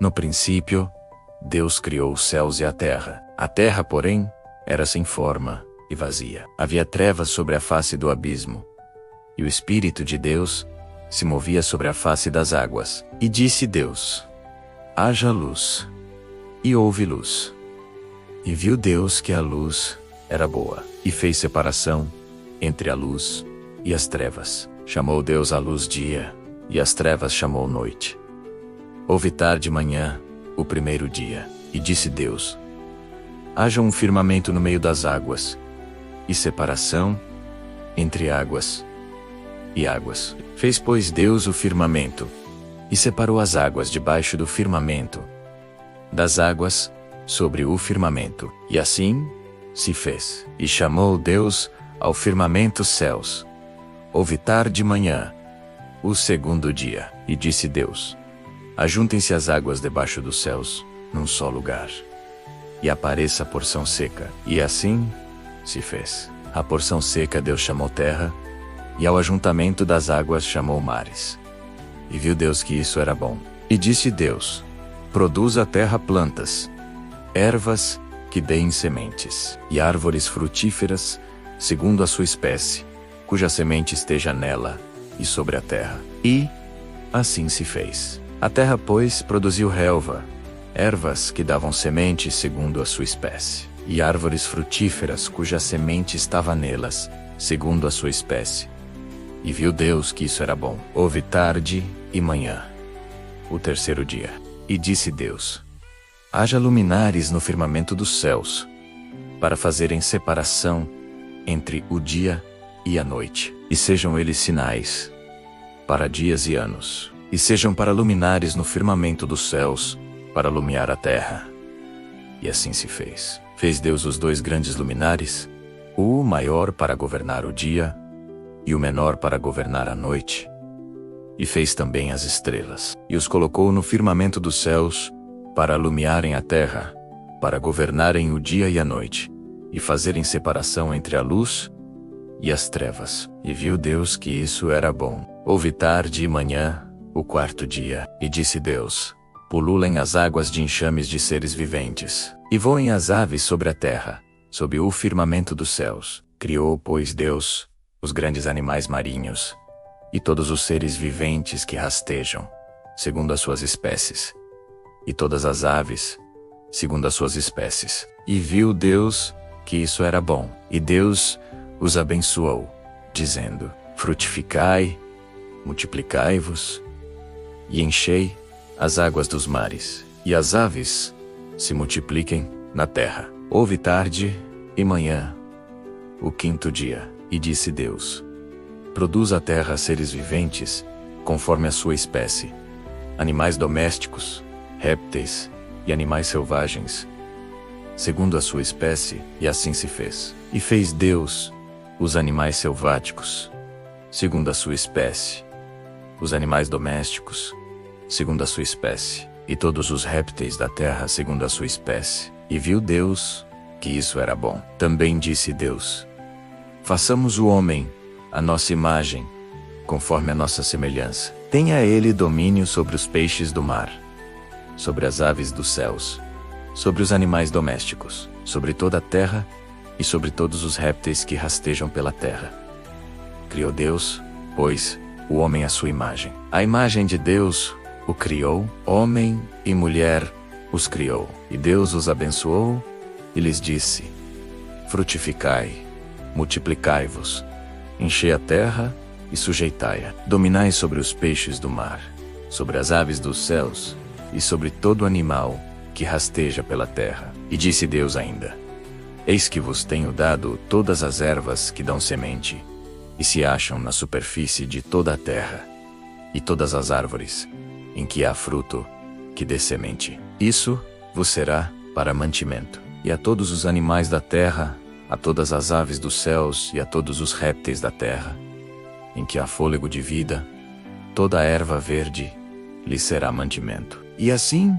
No princípio, Deus criou os céus e a terra. A terra, porém, era sem forma e vazia. Havia trevas sobre a face do abismo, e o Espírito de Deus se movia sobre a face das águas. E disse Deus: haja luz. E houve luz. E viu Deus que a luz era boa, e fez separação entre a luz e as trevas. Chamou Deus a luz dia, e as trevas chamou noite. Houve tarde e manhã, o primeiro dia. E disse Deus: haja um firmamento no meio das águas, e separação entre águas e águas. Fez, pois, Deus o firmamento, e separou as águas debaixo do firmamento das águas sobre o firmamento. E assim se fez. E chamou Deus ao firmamento céus. Houve tarde e manhã, o segundo dia. E disse Deus: ajuntem-se as águas debaixo dos céus, num só lugar, e apareça a porção seca. E assim se fez. A porção seca Deus chamou terra, e ao ajuntamento das águas chamou mares. E viu Deus que isso era bom. E disse Deus: produza a terra plantas, ervas que deem sementes, e árvores frutíferas, segundo a sua espécie, cuja semente esteja nela e sobre a terra. E assim se fez. A terra, pois, produziu relva, ervas que davam semente segundo a sua espécie, e árvores frutíferas cuja semente estava nelas, segundo a sua espécie. E viu Deus que isso era bom. Houve tarde e manhã, o terceiro dia. E disse Deus: haja luminares no firmamento dos céus, para fazerem separação entre o dia e a noite, e sejam eles sinais para dias e anos, e sejam para luminares no firmamento dos céus, para alumiar a terra. E assim se fez. Fez Deus os dois grandes luminares, o maior para governar o dia, e o menor para governar a noite. E fez também as estrelas, e os colocou no firmamento dos céus, para alumiarem a terra, para governarem o dia e a noite, e fazerem separação entre a luz e as trevas. E viu Deus que isso era bom. Houve tarde e manhã, o quarto dia. E disse Deus: pululem as águas de enxames de seres viventes, e voem as aves sobre a terra, sob o firmamento dos céus. Criou, pois, Deus os grandes animais marinhos, e todos os seres viventes que rastejam, segundo as suas espécies, e todas as aves, segundo as suas espécies. E viu Deus que isso era bom. E Deus os abençoou, dizendo: frutificai, multiplicai-vos, e enchei as águas dos mares, e as aves se multipliquem na terra. Houve tarde e manhã, o quinto dia. E disse Deus: produz a terra seres viventes, conforme a sua espécie, animais domésticos, répteis e animais selvagens, segundo a sua espécie. E assim se fez. E fez Deus os animais selváticos, segundo a sua espécie, os animais domésticos, segundo a sua espécie, e todos os répteis da terra segundo a sua espécie. E viu Deus que isso era bom. Também disse Deus: façamos o homem à nossa imagem, conforme a nossa semelhança. Tenha ele domínio sobre os peixes do mar, sobre as aves dos céus, sobre os animais domésticos, sobre toda a terra e sobre todos os répteis que rastejam pela terra. Criou Deus, pois, o homem à sua imagem. A imagem de Deus o criou, homem e mulher os criou. E Deus os abençoou e lhes disse: frutificai, multiplicai-vos, enchei a terra e sujeitai-a. Dominai sobre os peixes do mar, sobre as aves dos céus e sobre todo animal que rasteja pela terra. E disse Deus ainda: eis que vos tenho dado todas as ervas que dão semente, e se acham na superfície de toda a terra, e todas as árvores em que há fruto que dê semente. Isso vos será para mantimento. E a todos os animais da terra, a todas as aves dos céus e a todos os répteis da terra, em que há fôlego de vida, toda a erva verde lhe será mantimento. E assim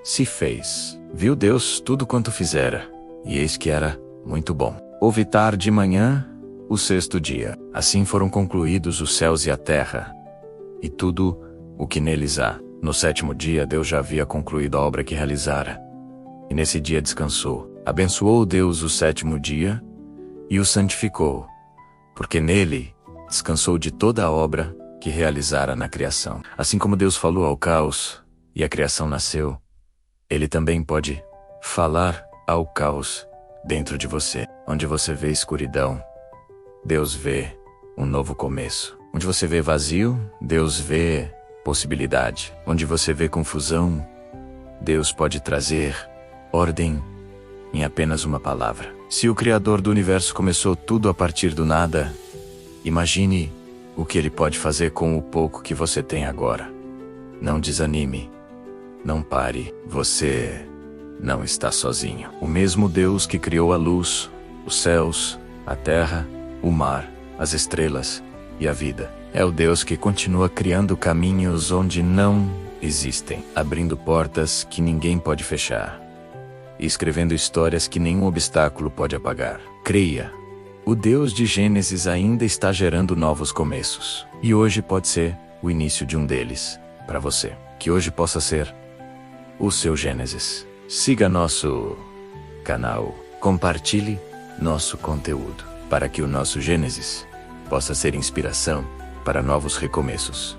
se fez. Viu Deus tudo quanto fizera, e eis que era muito bom. Houve tarde e manhã, o sexto dia. Assim foram concluídos os céus e a terra, e tudo o que neles há. No sétimo dia, Deus já havia concluído a obra que realizara. E nesse dia descansou. Abençoou Deus o sétimo dia e o santificou, porque nele descansou de toda a obra que realizara na criação. Assim como Deus falou ao caos e a criação nasceu, Ele também pode falar ao caos dentro de você. Onde você vê escuridão, Deus vê um novo começo. Onde você vê vazio, Deus vê possibilidade. Onde você vê confusão, Deus pode trazer ordem em apenas uma palavra. Se o Criador do Universo começou tudo a partir do nada, imagine o que Ele pode fazer com o pouco que você tem agora. Não desanime. Não pare. Você não está sozinho. O mesmo Deus que criou a luz, os céus, a terra, o mar, as estrelas e a vida, é o Deus que continua criando caminhos onde não existem, abrindo portas que ninguém pode fechar e escrevendo histórias que nenhum obstáculo pode apagar. Creia. O Deus de Gênesis ainda está gerando novos começos. E hoje pode ser o início de um deles, para você. Que hoje possa ser o seu Gênesis. Siga nosso canal, compartilhe nosso conteúdo, para que o nosso Gênesis possa ser inspiração para novos recomeços.